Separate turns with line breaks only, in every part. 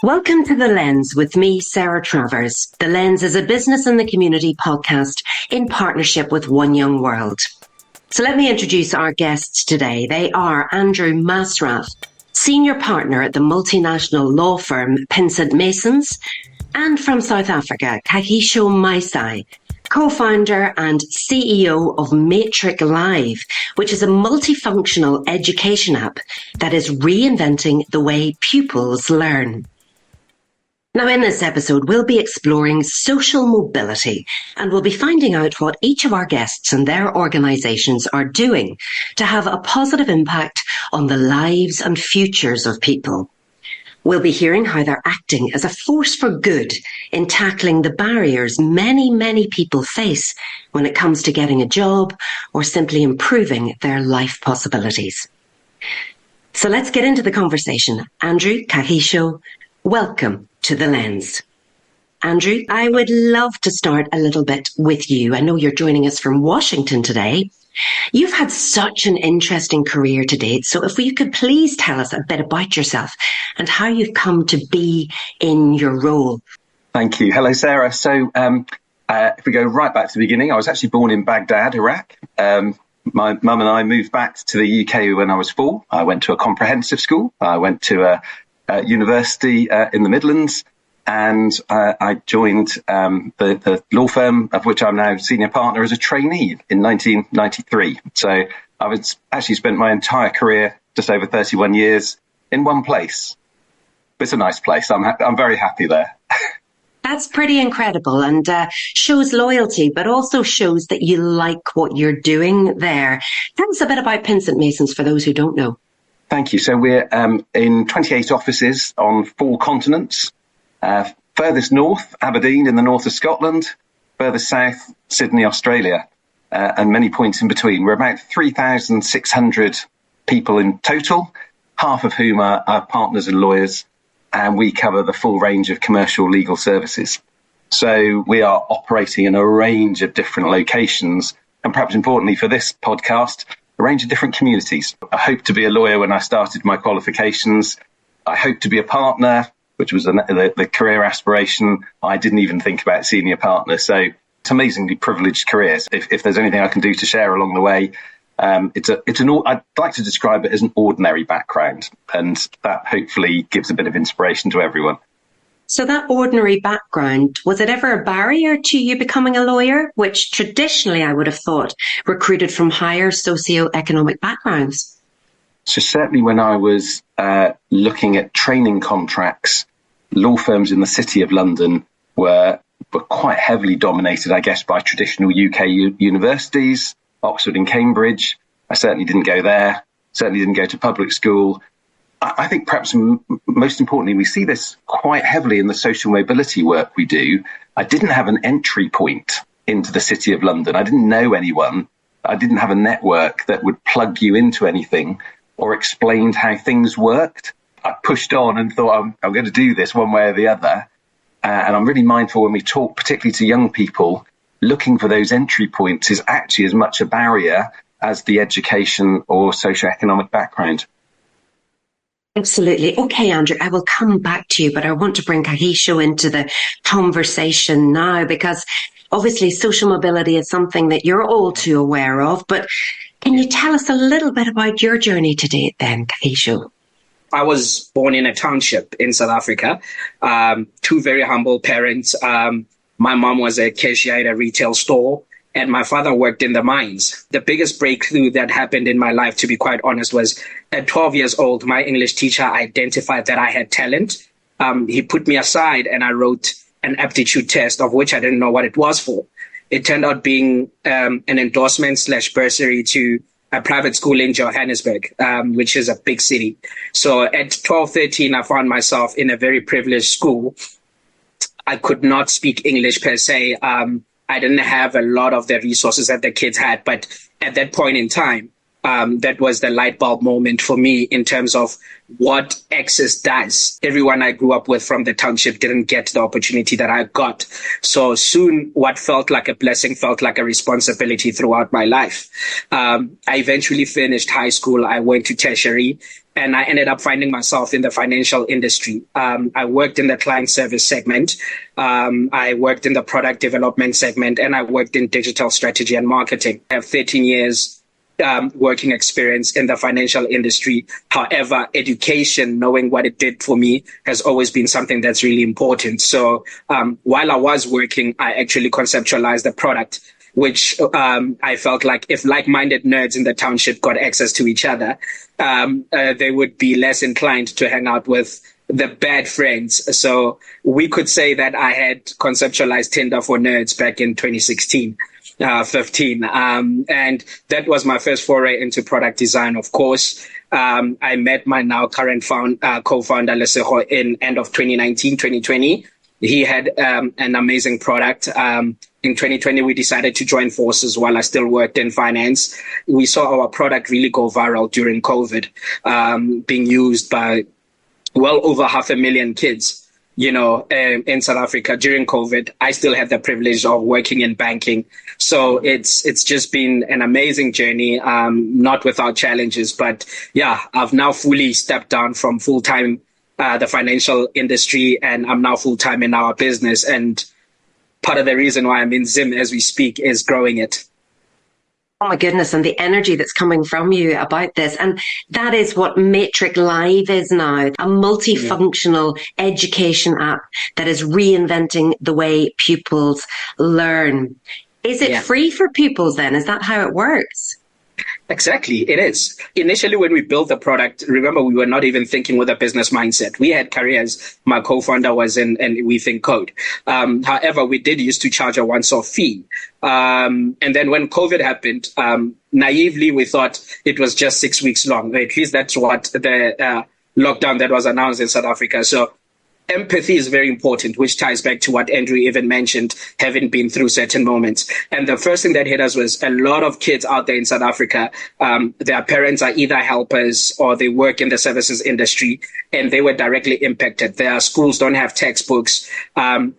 Welcome to The Lens with me, Sarah Travers. The Lens is a business and the community podcast in partnership with One Young World. So let me introduce our guests today. They are Andrew Masraf, senior partner at the multinational law firm PINSENT Masons, and from South Africa, Kagisho Masae, co-founder and CEO of Matric Live, which is a multifunctional education app that is reinventing the way pupils learn. Now, in this episode, we'll be exploring social mobility, and we'll be finding out what each of our guests and their organisations are doing to have a positive impact on the lives and futures of people. We'll be hearing how they're acting as a force for good in tackling the barriers many people face when it comes to getting a job or simply improving their life possibilities. So let's get into the conversation. Andrew, Kagisho, welcome to The Lens. Andrew, I would love to start a little bit with you. I know you're joining us from Washington today. You've had such an interesting career to date. So if you could please tell us a bit about yourself and how you've come to be in your role.
Thank you. Hello, Sarah. So if we go right back to the beginning, I was actually born in Baghdad, Iraq. My mum and I moved back to the UK when I was 4. I went to a comprehensive school. I went to a university in the Midlands, and I joined the law firm of which I'm now senior partner as a trainee in 1993. So I was actually spent my entire career, just over 31 years, in one place. It's a nice place. I'm very happy there.
That's pretty incredible, and shows loyalty, but also shows that you like what you're doing there. Tell us a bit about PINSENT Masons for those who don't know.
Thank you. So we're in 28 offices on 4 continents. Furthest north, Aberdeen in the north of Scotland. Furthest south, Sydney, Australia, and many points in between. We're about 3,600 people in total, half of whom are partners and lawyers, and we cover the full range of commercial legal services. So we are operating in a range of different locations, and perhaps importantly for this podcast, a range of different communities. I hoped to be a lawyer when I started my qualifications. I hoped to be a partner, which was the career aspiration. I didn't even think about senior partner. So it's amazingly privileged careers. If there's anything I can do to share along the way, I'd like to describe it as an ordinary background, and that hopefully gives a bit of inspiration to everyone.
So that ordinary background, was it ever a barrier to you becoming a lawyer, which traditionally I would have thought recruited from higher socioeconomic backgrounds?
So certainly when I was looking at training contracts, law firms in the City of London were quite heavily dominated, I guess, by traditional UK universities, Oxford and Cambridge. I certainly didn't go there, certainly didn't go to public school. I think perhaps most importantly, we see this quite heavily in the social mobility work we do. I didn't have an entry point into the City of London. I didn't know anyone. I didn't have a network that would plug you into anything or explained how things worked. I pushed on and thought, I'm going to do this one way or the other. And I'm really mindful when we talk, particularly to young people, looking for those entry points is actually as much a barrier as the education or socioeconomic background.
Absolutely. Okay, Andrew, I will come back to you, but I want to bring Kagisho into the conversation now because obviously social mobility is something that you're all too aware of, but can you tell us a little bit about your journey to date then, Kagisho?
I was born in a township in South Africa, 2 very humble parents. My mom was a cashier at a retail store, and my father worked in the mines. The biggest breakthrough that happened in my life, to be quite honest, was at 12 years old, my English teacher identified that I had talent. He put me aside and I wrote an aptitude test of which I didn't know what it was for. It turned out being an endorsement/bursary to a private school in Johannesburg, which is a big city. So at 12, 13, I found myself in a very privileged school. I could not speak English per se. I didn't have a lot of the resources that the kids had. But at that point in time, that was the light bulb moment for me in terms of what access does. Everyone I grew up with from the township didn't get the opportunity that I got. So soon, what felt like a blessing felt like a responsibility throughout my life. I eventually finished high school. I went to tertiary, and I ended up finding myself in the financial industry. I worked in the client service segment. I worked in the product development segment, and I worked in digital strategy and marketing. I have 13 years working experience in the financial industry. However, education, knowing what it did for me, has always been something that's really important. So while I was working, I actually conceptualized the product, which I felt like if like-minded nerds in the township got access to each other, they would be less inclined to hang out with the bad friends. So we could say that I had conceptualized Tinder for nerds back in 2016. 15. And that was my first foray into product design, of course. I met my now current co-founder, Leseho, in end of 2019, 2020. He had an amazing product. In 2020, we decided to join forces while I still worked in finance. We saw our product really go viral during COVID, being used by well over 500,000 kids. In South Africa during COVID. I still had the privilege of working in banking. So it's just been an amazing journey, not without challenges. But yeah, I've now fully stepped down from full-time the financial industry, and I'm now full-time in our business. And part of the reason why I'm in Zim as we speak is growing it.
Oh my goodness, and the energy that's coming from you about this. And that is what Matric Live is now, a multifunctional education app that is reinventing the way pupils learn. Is it free for pupils then? Is that how it works?
Exactly, it is. Initially, when we built the product, remember, we were not even thinking with a business mindset. We had careers. My co-founder was in, and we think code. However, we did used to charge a once-off fee. And then when COVID happened, naively, we thought it was just 6 weeks long. At least that's what the lockdown that was announced in South Africa. So empathy is very important, which ties back to what Andrew even mentioned, having been through certain moments. And the first thing that hit us was a lot of kids out there in South Africa, their parents are either helpers or they work in the services industry, and they were directly impacted. Their schools don't have textbooks.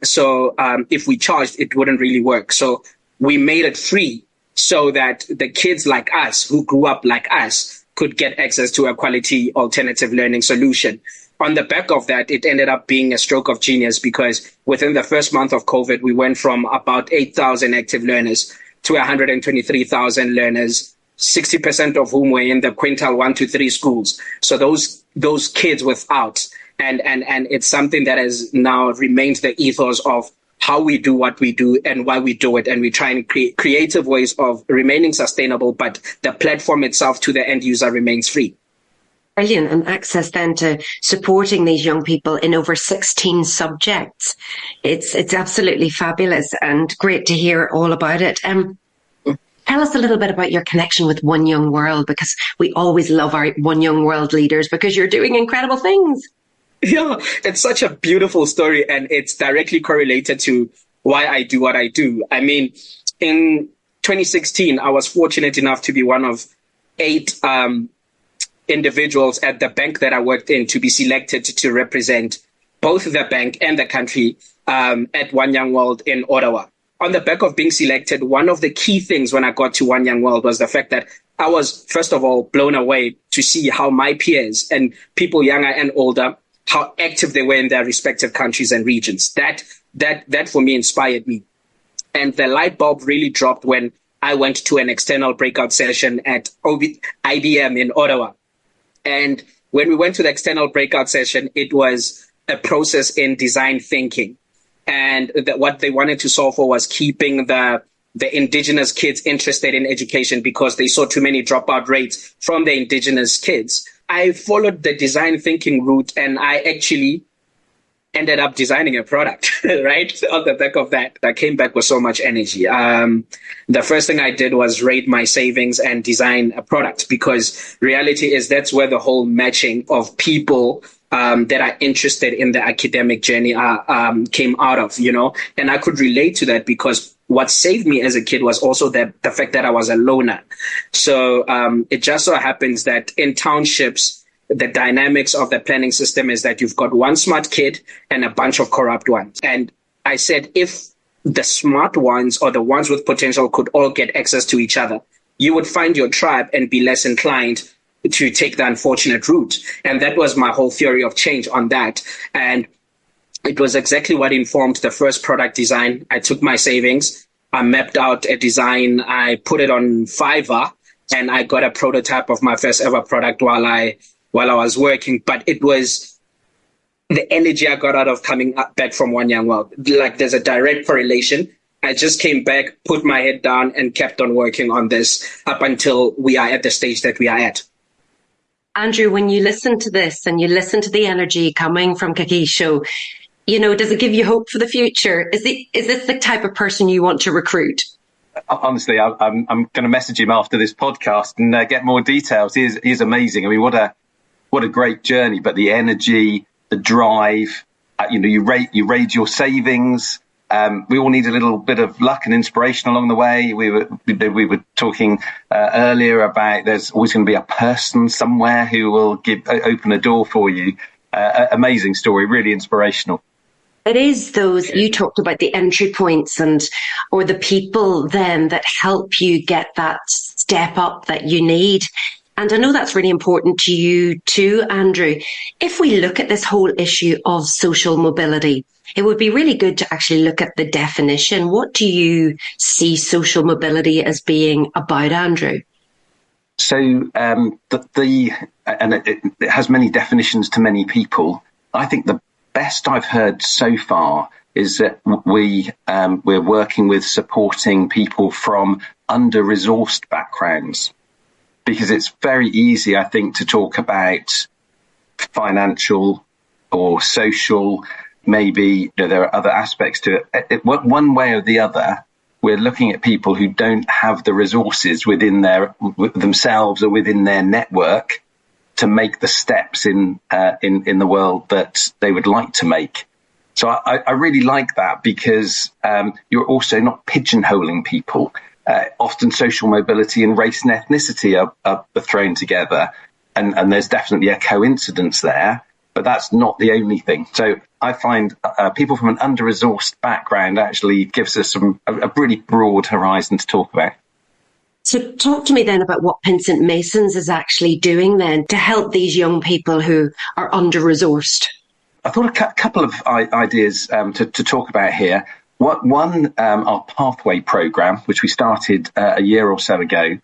So if we charged, it wouldn't really work. So we made it free so that the kids like us, who grew up like us, could get access to a quality alternative learning solution. On the back of that, it ended up being a stroke of genius because within the first month of COVID, we went from about 8,000 active learners to 123,000 learners, 60% of whom were in the quintile 1 to 3 schools. So those kids without, and it's something that has now remained the ethos of how we do what we do and why we do it. And we try and create creative ways of remaining sustainable, but the platform itself to the end user remains free.
Brilliant. And access then to supporting these young people in over 16 subjects. It's absolutely fabulous and great to hear all about it. Tell us a little bit about your connection with One Young World, because we always love our One Young World leaders because you're doing incredible things.
Yeah, it's such a beautiful story, and it's directly correlated to why I do what I do. I mean, in 2016, I was fortunate enough to be one of 8 individuals at the bank that I worked in to be selected to represent both the bank and the country at One Young World in Ottawa. On the back of being selected, one of the key things when I got to One Young World was the fact that I was, first of all, blown away to see how my peers and people younger and older, how active they were in their respective countries and regions. That for me inspired me. And the light bulb really dropped when I went to an external breakout session at IBM in Ottawa. And when we went to the external breakout session, it was a process in design thinking. And what they wanted to solve for was keeping the indigenous kids interested in education because they saw too many dropout rates from the indigenous kids. I followed the design thinking route, and I actually ended up designing a product, right? On the back of that, I came back with so much energy. The first thing I did was raid my savings and design a product, because reality is that's where the whole matching of people that are interested in the academic journey came out of, and I could relate to that because what saved me as a kid was also the fact that I was a loner. So it just so happens that in townships, the dynamics of the planning system is that you've got one smart kid and a bunch of corrupt ones. And I said, if the smart ones or the ones with potential could all get access to each other, you would find your tribe and be less inclined to take the unfortunate route. And that was my whole theory of change on that. And it was exactly what informed the first product design. I took my savings, I mapped out a design, I put it on Fiverr, and I got a prototype of my first ever product while I was working. But it was the energy I got out of coming back from One Young World. Like, there's a direct correlation. I just came back, put my head down, and kept on working on this up until we are at the stage that we are at.
Andrew, when you listen to this and you listen to the energy coming from Kagisho, does it give you hope for the future? Is this the type of person you want to recruit?
Honestly, I'm going to message him after this podcast and get more details. He's amazing. I mean, what a great journey. But the energy, the drive, you raid your savings. We all need a little bit of luck and inspiration along the way. We were talking earlier about there's always going to be a person somewhere who will open a door for you. Amazing story, really inspirational.
It is those, you talked about the entry points or the people then that help you get that step up that you need. And I know that's really important to you too, Andrew. If we look at this whole issue of social mobility, it would be really good to actually look at the definition. What do you see social mobility as being about, Andrew?
So it has many definitions to many people. I think the best I've heard so far is that we're working with supporting people from under-resourced backgrounds, because it's very easy, I think, to talk about financial or social. Maybe there are other aspects to it. One way or the other, we're looking at people who don't have the resources within themselves or within their network to make the steps in the world that they would like to make. So I really like that, because you're also not pigeonholing people. Often social mobility and race and ethnicity are thrown together, and there's definitely a coincidence there, but that's not the only thing. So I find people from an under-resourced background actually gives us a really broad horizon to talk about.
So talk to me then about what PINSENT Masons is actually doing then to help these young people who are under-resourced.
I thought a couple of ideas to talk about here. One, our Pathway programme, which we started a year or so ago,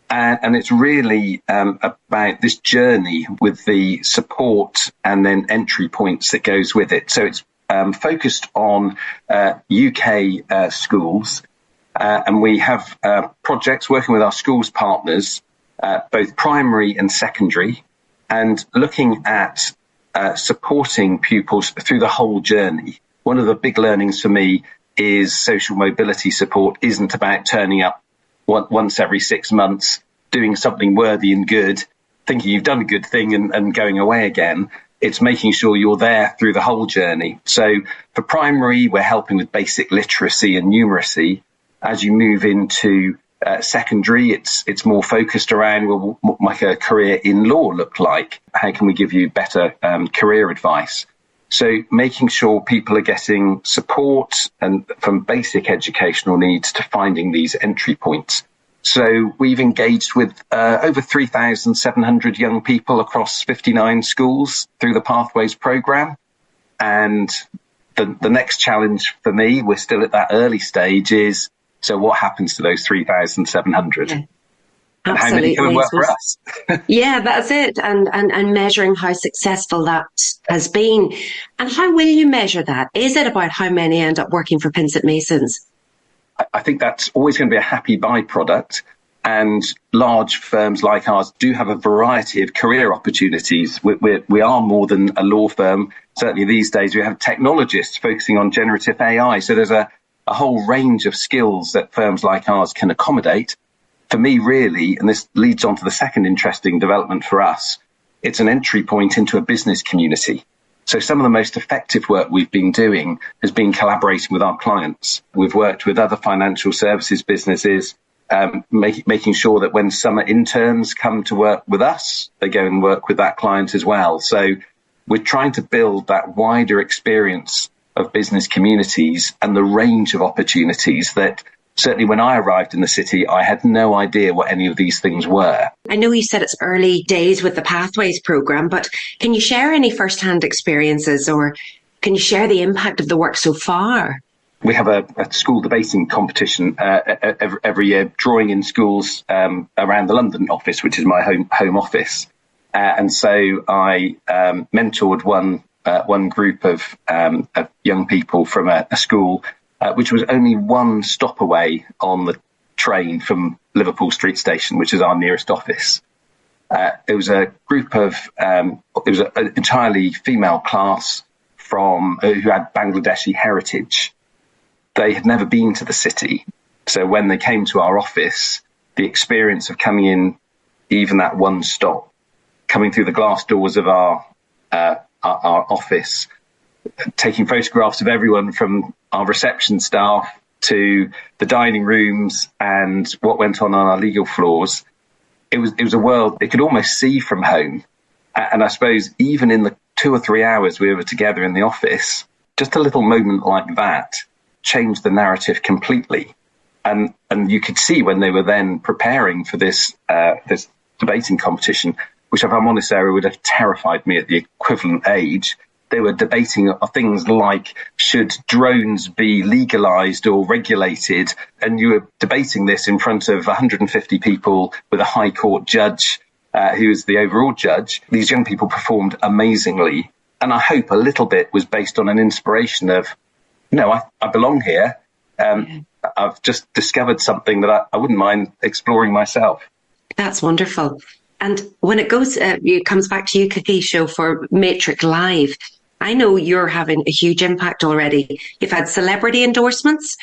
and it's really about this journey with the support and then entry points that goes with it. So it's focused on UK schools. And we have projects working with our schools partners, both primary and secondary, and looking at supporting pupils through the whole journey. One of the big learnings for me is social mobility support isn't about turning up once every 6 months, doing something worthy and good, thinking you've done a good thing and going away again. It's making sure you're there through the whole journey. So for primary, we're helping with basic literacy and numeracy. As you move into secondary, it's more focused around, well, what might a career in law look like? How can we give you better career advice? So making sure people are getting support and from basic educational needs to finding these entry points. So we've engaged with over 3,700 young people across 59 schools through the Pathways programme. And the next challenge for me, we're still at that early stage, is so what happens to those 3,700? Yeah. And how many can work for us?
Yeah, that's it. And measuring how successful that has been. And how will you measure that? Is it about how many end up working for PINSENT Masons?
I think that's always going to be a happy byproduct. And large firms like ours do have a variety of career opportunities. We are more than a law firm. Certainly these days we have technologists focusing on generative AI. So there's a whole range of skills that firms like ours can accommodate. For me, really, and this leads on to the second interesting development for us, it's an entry point into a business community. So some of the most effective work we've been doing has been collaborating with our clients. We've worked with other financial services businesses, making sure that when summer interns come to work with us, they go and work with that client as well. So we're trying to build that wider experience of business communities and the range of opportunities that certainly when I arrived in the city, I had no idea what any of these things were.
I know you said it's early days with the Pathways programme, but can you share any first-hand experiences, or can you share the impact of the work so far?
We have a school debating competition every year, drawing in schools around the London office, which is my home office. And so I mentored one group of young people from a school which was only one stop away on the train from Liverpool Street Station, which is our nearest office. It was a group of, it was an entirely female class from who had Bangladeshi heritage. They had never been to the city. So when they came to our office, the experience of coming in, even that one stop, coming through the glass doors of our office, taking photographs of everyone from our reception staff to the dining rooms and what went on our legal floors. It was a world they could almost see from home. And I suppose even in the 2 or 3 hours we were together in the office, just a little moment like that changed the narrative completely. And you could see when they were then preparing for this debating competition, which if I'm honest, Sarah, would have terrified me at the equivalent age. They were debating things like, should drones be legalized or regulated? And you were debating this in front of 150 people with a High Court judge who is the overall judge. These young people performed amazingly. And I hope a little bit was based on an inspiration of, no, I belong here. I've just discovered something that I wouldn't mind exploring myself.
That's wonderful. And when it comes back to you, Kagisho, for Matric Live, I know you're having a huge impact already. You've had celebrity endorsements,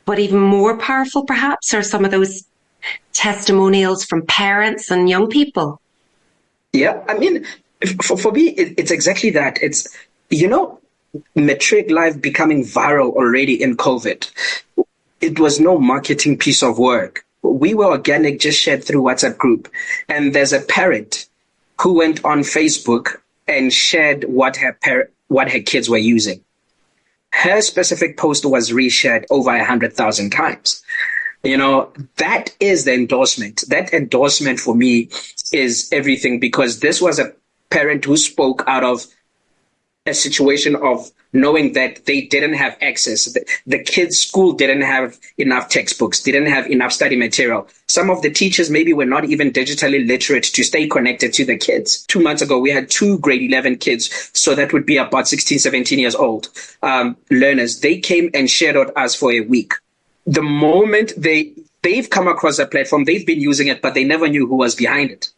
but even more powerful, perhaps, are some of those testimonials from parents and young people.
Yeah, I mean, for me, it's exactly that. It's, Matric Live becoming viral already in COVID. It was no marketing piece of work. We were organic, just shared through WhatsApp group. And there's a parent who went on Facebook and shared what her kids were using. Her specific post was reshared over 100,000 times. That is the endorsement. That endorsement for me is everything, because this was a parent who spoke out of a situation of knowing that they didn't have access. The kids' school didn't have enough textbooks, didn't have enough study material. Some of the teachers maybe were not even digitally literate to stay connected to the kids. 2 months ago, we had 2 grade 11 kids, so that would be about 16, 17 years old learners. They came and shared with us for a week. The moment they've come across a platform, they've been using it, but they never knew who was behind it.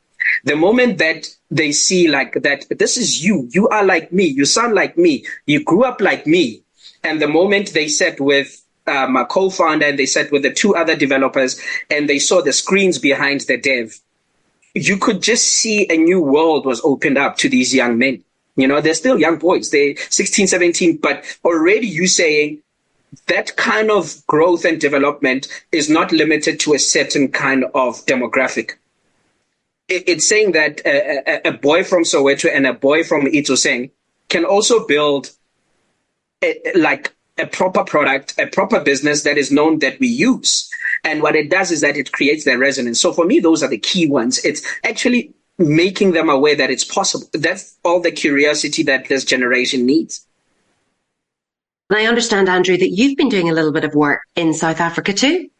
The moment that they see like that, this is you are like me, you sound like me, you grew up like me. And the moment they sat with my co-founder and they sat with the 2 other developers and they saw the screens behind the dev, you could just see a new world was opened up to these young men. They're still young boys, they're 16, 17, but already you saying that kind of growth and development is not limited to a certain kind of demographic. It's saying that a boy from Soweto and a boy from Itsoseng can also build a proper product, a proper business that is known that we use. And what it does is that it creates the resonance. So for me, those are the key ones. It's actually making them aware that it's possible. That's all the curiosity that this generation needs.
And I understand, Andrew, that you've been doing a little bit of work in South Africa too.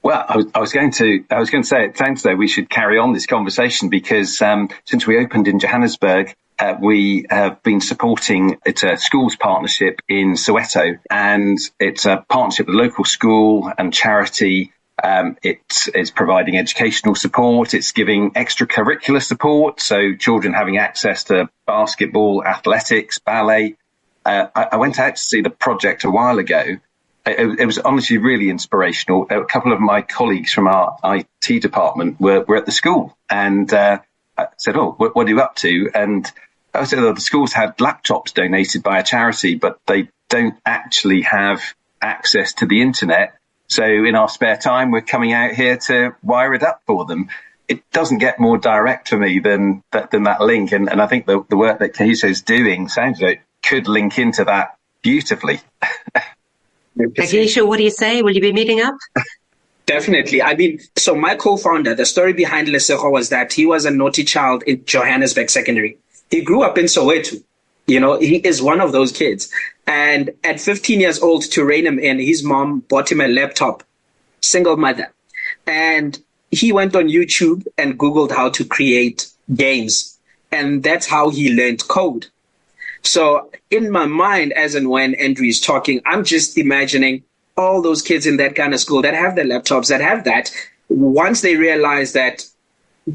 Well, I was going to say it sounds though we should carry on this conversation because since we opened in Johannesburg, we have been supporting, it's a schools partnership in Soweto, and it's a partnership with a local school and charity. It's providing educational support. It's giving extracurricular support, so children having access to basketball, athletics, ballet. I went out to see the project a while ago. It was honestly really inspirational. A couple of my colleagues from our IT department were at the school, and I said, "Oh, what are you up to?" And the schools had laptops donated by a charity, but they don't actually have access to the internet. So in our spare time, we're coming out here to wire it up for them. It doesn't get more direct for me than that link. And I think the work that Kagisho is doing sounds like it could link into that beautifully.
Kagisho, what do you say? Will you be meeting up?
Definitely. I mean, so my co-founder, the story behind Lesego was that he was a naughty child in Johannesburg Secondary. He grew up in Soweto. You know, he is one of those kids. And at 15 years old, to rein him in, his mom bought him a laptop, single mother. And he went on YouTube and Googled how to create games. And that's how he learned code. So in my mind, as and when Andrew is talking, I'm just imagining all those kids in that kind of school that have the laptops, that have that, once they realize that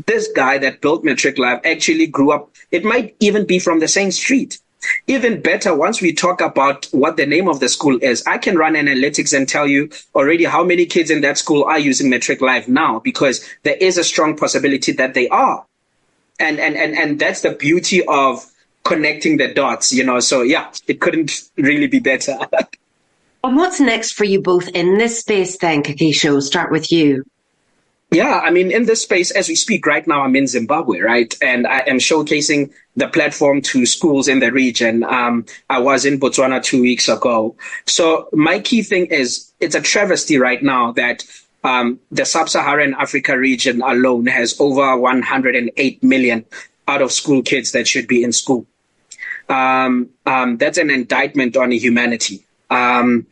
this guy that built Matric Lab actually grew up, it might even be from the same street. Even better, once we talk about what the name of the school is, I can run analytics and tell you already how many kids in that school are using Matric Live now, because there is a strong possibility that they are. And that's the beauty of connecting the dots, you know. So yeah, it couldn't really be better.
And what's next for you both in this space then, Kagisho? Start with you.
Yeah, I mean, in this space, as we speak right now, I'm in Zimbabwe, right? And I am showcasing the platform to schools in the region. I was in Botswana 2 weeks ago. So my key thing is, it's a travesty right now that the sub-Saharan Africa region alone has over 108 million out of school kids that should be in school. That's an indictment on humanity. And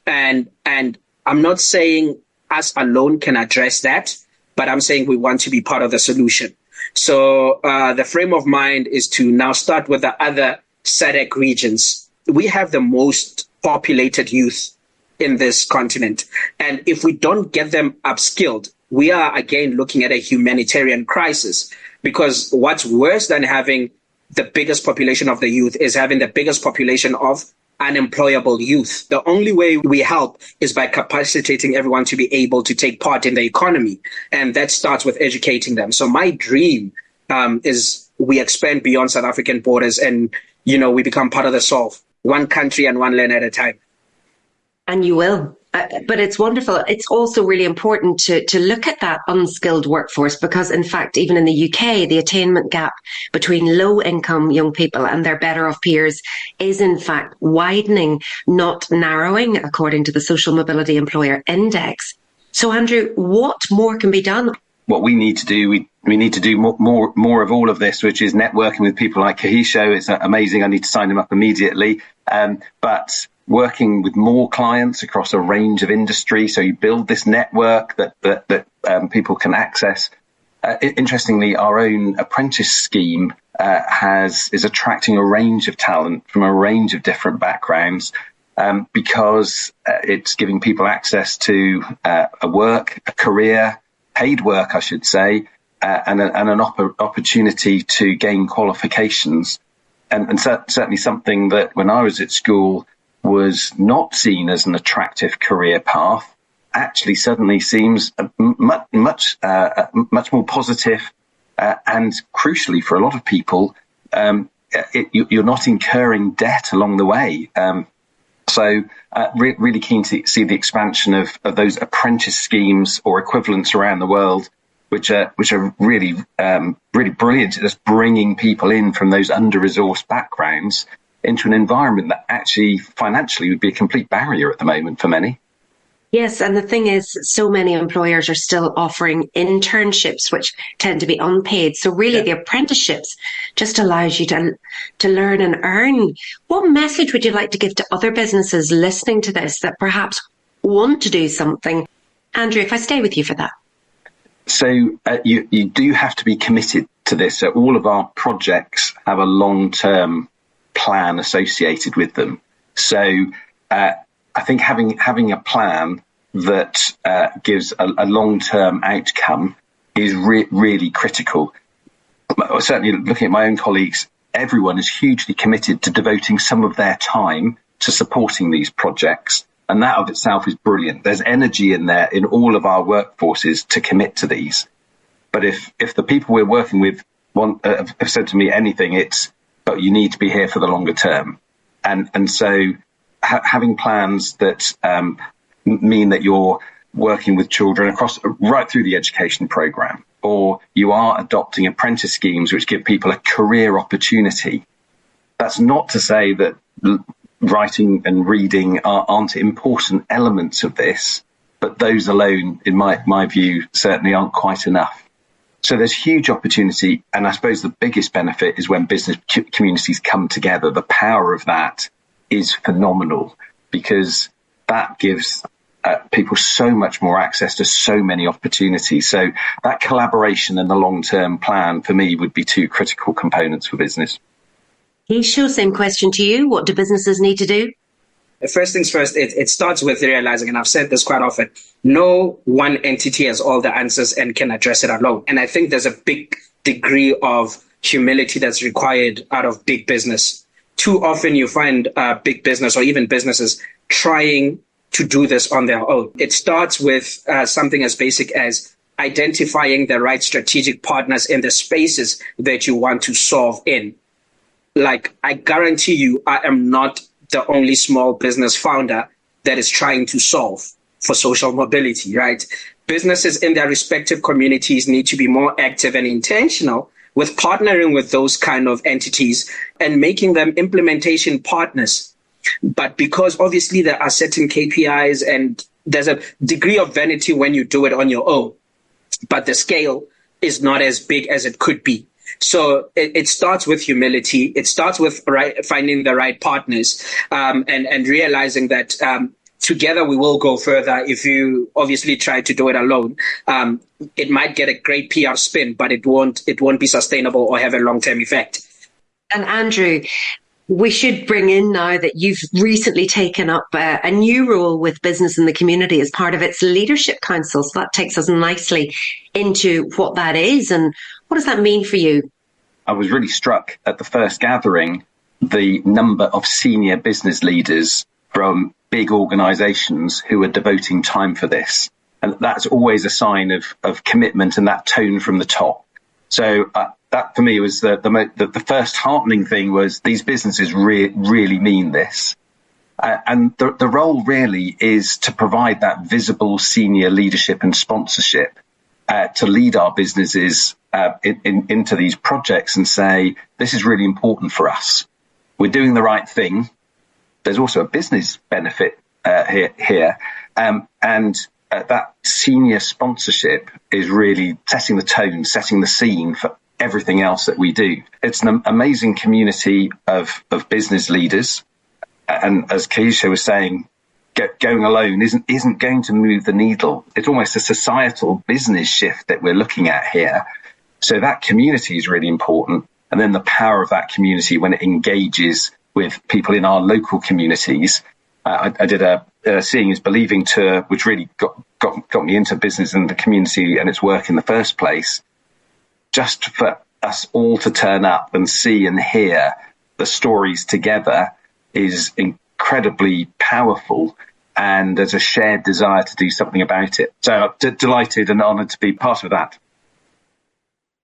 I'm not saying us alone can address that, but I'm saying we want to be part of the solution. So the frame of mind is to now start with the other SADC regions. We have the most populated youth in this continent. And if we don't get them upskilled, we are again looking at a humanitarian crisis, because what's worse than having the biggest population of the youth is having the biggest population of unemployable youth. The only way we help is by capacitating everyone to be able to take part in the economy. And that starts with educating them. So my dream is we expand beyond South African borders and, you know, we become part of the solve, one country and one land at a time.
And you will. But it's wonderful. It's also really important to look at that unskilled workforce, because, in fact, even in the UK, the attainment gap between low-income young people and their better-off peers is, in fact, widening, not narrowing, according to the Social Mobility Employer Index. So, Andrew, what more can be done?
What we need to do, we need to do more of all of this, which is networking with people like Kagisho. It's amazing. I need to sign him up immediately. But working with more clients across a range of industries, so you build this network that people can access. Interestingly, our own apprentice scheme is attracting a range of talent from a range of different backgrounds, because it's giving people access to a career, paid work, I should say, and an opportunity to gain qualifications. And certainly something that when I was at school was not seen as an attractive career path, actually suddenly seems much more positive, and crucially for a lot of people, you're not incurring debt along the way. So really keen to see the expansion of those apprentice schemes or equivalents around the world, which are really brilliant at just bringing people in from those under-resourced backgrounds into an environment that actually financially would be a complete barrier at the moment for many.
Yes, and the thing is, so many employers are still offering internships, which tend to be unpaid. So really, the apprenticeships just allows you to learn and earn. What message would you like to give to other businesses listening to this that perhaps want to do something? Andrew, if I stay with you for that.
So you do have to be committed to this. So all of our projects have a long-term plan associated with them. So I think having a plan that gives a long-term outcome is really critical. Certainly looking at my own colleagues, everyone is hugely committed to devoting some of their time to supporting these projects. And that of itself is brilliant. There's energy in there in all of our workforces to commit to these. But if the people we're working with have said to me anything, it's, but you need to be here for the longer term. And so having plans that mean that you're working with children across right through the education program, or you are adopting apprentice schemes which give people a career opportunity. That's not to say that writing and reading aren't important elements of this, but those alone, in my view, certainly aren't quite enough. So there's huge opportunity, and I suppose the biggest benefit is when business communities come together. The power of that is phenomenal, because that gives people so much more access to so many opportunities. So that collaboration and the long-term plan, for me, would be two critical components for business.
Kagisho, same question to you. What do businesses need to do?
First things first, it starts with realizing, and I've said this quite often, no one entity has all the answers and can address it alone. And I think there's a big degree of humility that's required out of big business. Too often you find big business or even businesses trying to do this on their own. It starts with something as basic as identifying the right strategic partners in the spaces that you want to solve in. Like, I guarantee you, I am not the only small business founder that is trying to solve for social mobility, right? Businesses in their respective communities need to be more active and intentional with partnering with those kind of entities and making them implementation partners. But because obviously there are certain KPIs and there's a degree of vanity when you do it on your own, but the scale is not as big as it could be. So it starts with humility. It starts with finding the right partners and realizing that together we will go further. If you obviously try to do it alone, it might get a great PR spin, but it won't be sustainable or have a long-term effect.
And Andrew, we should bring in now that you've recently taken up a new role with business in the community as part of its leadership council. So that takes us nicely into what that is and what does that mean for you?
I was really struck at the first gathering, the number of senior business leaders from big organisations who are devoting time for this. And that's always a sign of commitment and that tone from the top. So that for me was the first heartening thing was these businesses really mean this. And the role really is to provide that visible senior leadership and sponsorship to lead our businesses into these projects and say, this is really important for us. We're doing the right thing. There's also a business benefit here. And that senior sponsorship is really setting the tone, setting the scene for everything else that we do. It's an amazing community of business leaders. And as Kagisho was saying, going alone isn't going to move the needle. It's almost a societal business shift that we're looking at here. So that community is really important. And then the power of that community when it engages with people in our local communities. I did a Seeing is Believing tour, which really got me into business and the community and its work in the first place. Just for us all to turn up and see and hear the stories together is incredibly powerful, and there's a shared desire to do something about it. So delighted and honoured to be part of that.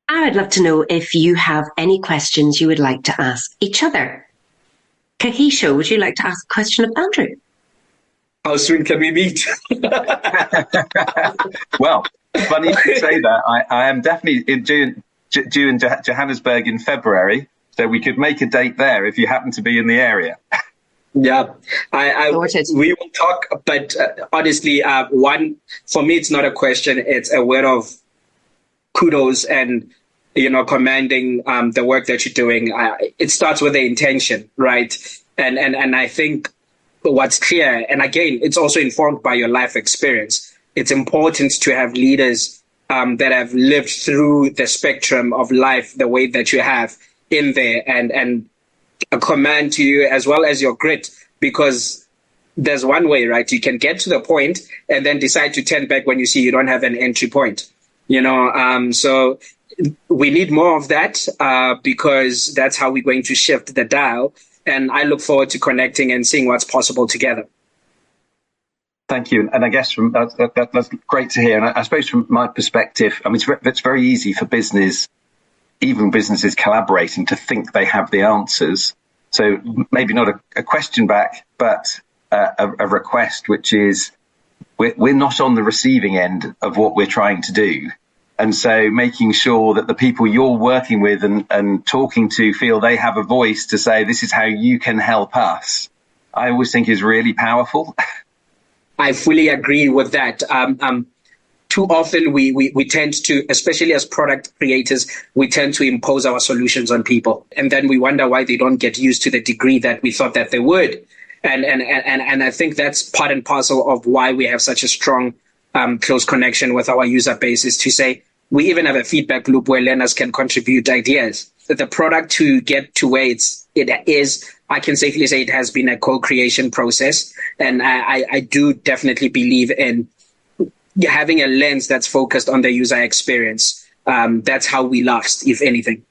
I would love to know if you have any questions you would like to ask each other. Kagisho, would you like to ask a question of Andrew?
How soon can we meet?
Well, funny you say that. I am definitely due in Johannesburg in February, so we could make a date there if you happen to be in the area.
Yeah, we will talk, but honestly, for me, it's not a question. It's a word of kudos and, commending the work that you're doing. It starts with the intention, right? And I think what's clear, and again, it's also informed by your life experience. It's important to have leaders that have lived through the spectrum of life the way that you have in there, and a command to you as well as your grit, because there's one way, right? You can get to the point and then decide to turn back when you see you don't have an entry point, so we need more of that because that's how we're going to shift the dial. And I look forward to connecting and seeing what's possible together.
Thank you. And I guess that's great to hear. And I suppose from my perspective, it's very easy for business even businesses collaborating to think they have the answers. So maybe not a question back, but a request, which is we're not on the receiving end of what we're trying to do. And so making sure that the people you're working with and talking to feel they have a voice to say, this is how you can help us, I always think is really powerful.
I fully agree with that. Too often we tend to, especially as product creators, we tend to impose our solutions on people. And then we wonder why they don't get used to the degree that we thought that they would. And I think that's part and parcel of why we have such a strong, close connection with our user base, is to say, we even have a feedback loop where learners can contribute ideas. The product to get to where it is, I can safely say it has been a co-creation process. And I do definitely believe in having a lens that's focused on the user experience. That's how we last, if anything.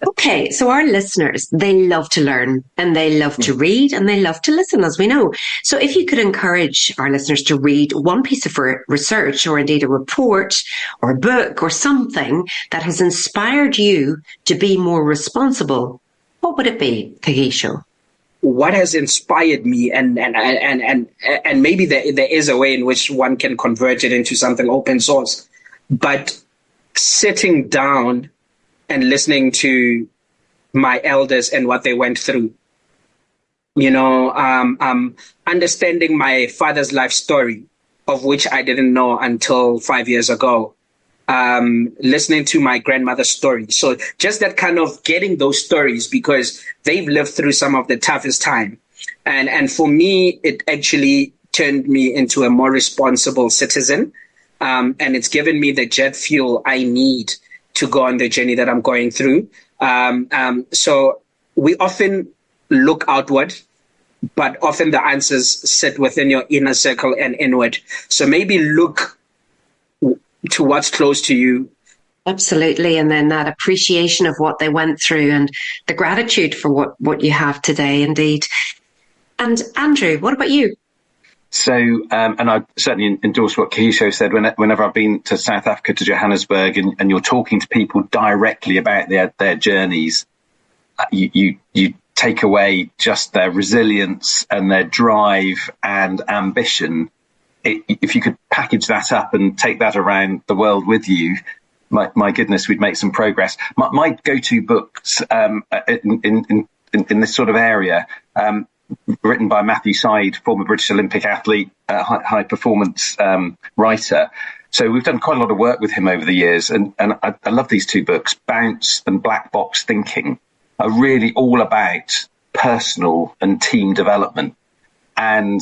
Okay, so our listeners, they love to learn and they love to read and they love to listen, as we know. So if you could encourage our listeners to read one piece of research, or indeed a report or a book or something that has inspired you to be more responsible, what would it be, Kagisho?
What has inspired me, and maybe there is a way in which one can convert it into something open source, but sitting down and listening to my elders and what they went through, understanding my father's life story, of which I didn't know until 5 years ago, listening to my grandmother's story. So just that kind of getting those stories, because they've lived through some of the toughest time. And for me, it actually turned me into a more responsible citizen. And it's given me the jet fuel I need to go on the journey that I'm going through. So we often look outward, but often the answers sit within your inner circle and inward. So maybe look to what's close to you.
Absolutely. And then that appreciation of what they went through and the gratitude for what you have today, indeed. And Andrew, what about you?
So, and I certainly endorse what Kagisho said. Whenever I've been to South Africa, to Johannesburg, and you're talking to people directly about their journeys, you take away just their resilience and their drive and ambition. If you could package that up and take that around the world with you, my goodness, we'd make some progress. My go-to books in this sort of area, written by Matthew Syed, former British Olympic athlete, high performance writer. So we've done quite a lot of work with him over the years. And I love these two books, Bounce and Black Box Thinking, are really all about personal and team development. And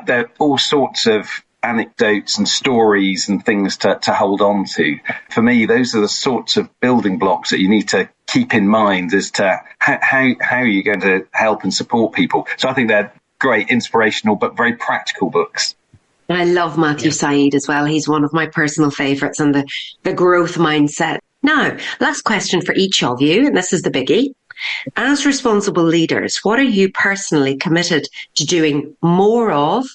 there are all sorts of anecdotes and stories and things to hold on to. For me, those are the sorts of building blocks that you need to keep in mind as to how are you going to help and support people. So I think they're great, inspirational, but very practical books.
I love Matthew Syed as well. He's one of my personal favourites, and the growth mindset. Now, last question for each of you, and this is the biggie. As responsible leaders, what are you personally committed to doing more of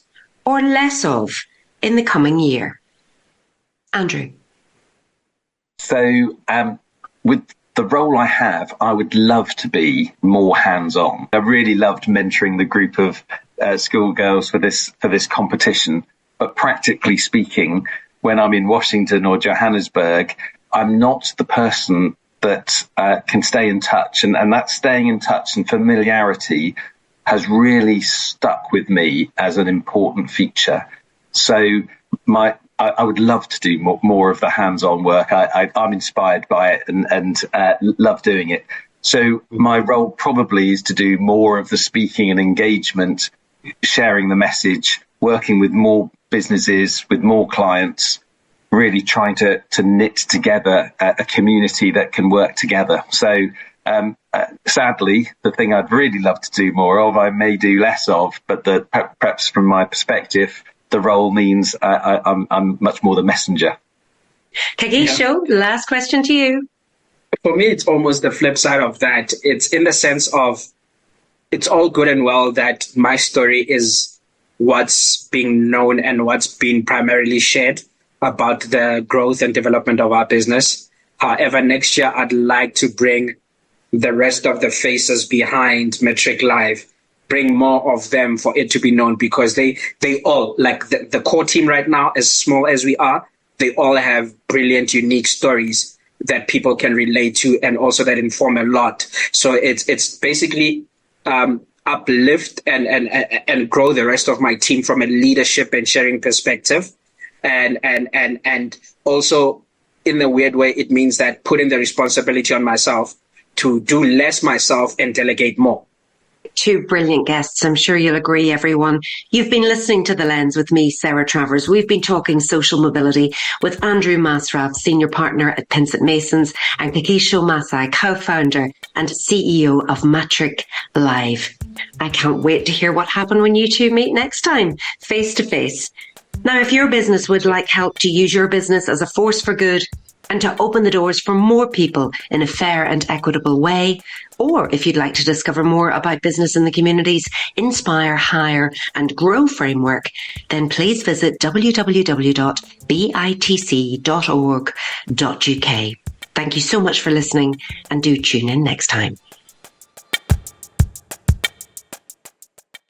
or less of in the coming year? Andrew.
So with the role I have, I would love to be more hands-on. I really loved mentoring the group of schoolgirls for this competition. But practically speaking, when I'm in Washington or Johannesburg, I'm not the person that can stay in touch. And that staying in touch and familiarity has really stuck with me as an important feature. So I would love to do more of the hands-on work. I'm inspired by it and love doing it. So my role probably is to do more of the speaking and engagement, sharing the message, working with more businesses, with more clients, really trying to knit together a community that can work together. So sadly, the thing I'd really love to do more of, I may do less of, but perhaps from my perspective, the role means I'm much more the messenger.
Kagisho, last question to you.
For me, it's almost the flip side of that. It's in the sense of, it's all good and well that my story is what's being known and what's being primarily shared about the growth and development of our business. However, next year, I'd like to bring the rest of the faces behind Matric Live, bring more of them for it to be known, because they all, like the core team right now, as small as we are, they all have brilliant, unique stories that people can relate to, and also that inform a lot. So it's basically uplift and grow the rest of my team from a leadership and sharing perspective, and also in a weird way, it means that putting the responsibility on myself to do less myself and delegate more.
Two brilliant guests. I'm sure you'll agree, everyone. You've been listening to The Lens with me, Sarah Travers. We've been talking social mobility with Andrew Masraf, Senior Partner at PINSENT Masons, and Kagisho Masae, Co-founder and CEO of Matric Live. I can't wait to hear what happened when you two meet next time, face to face. Now, if your business would like help to use your business as a force for good and to open the doors for more people in a fair and equitable way, or if you'd like to discover more about business in the community's Inspire, Hire and Grow framework, then please visit www.bitc.org.uk. Thank you so much for listening, and do tune in next time.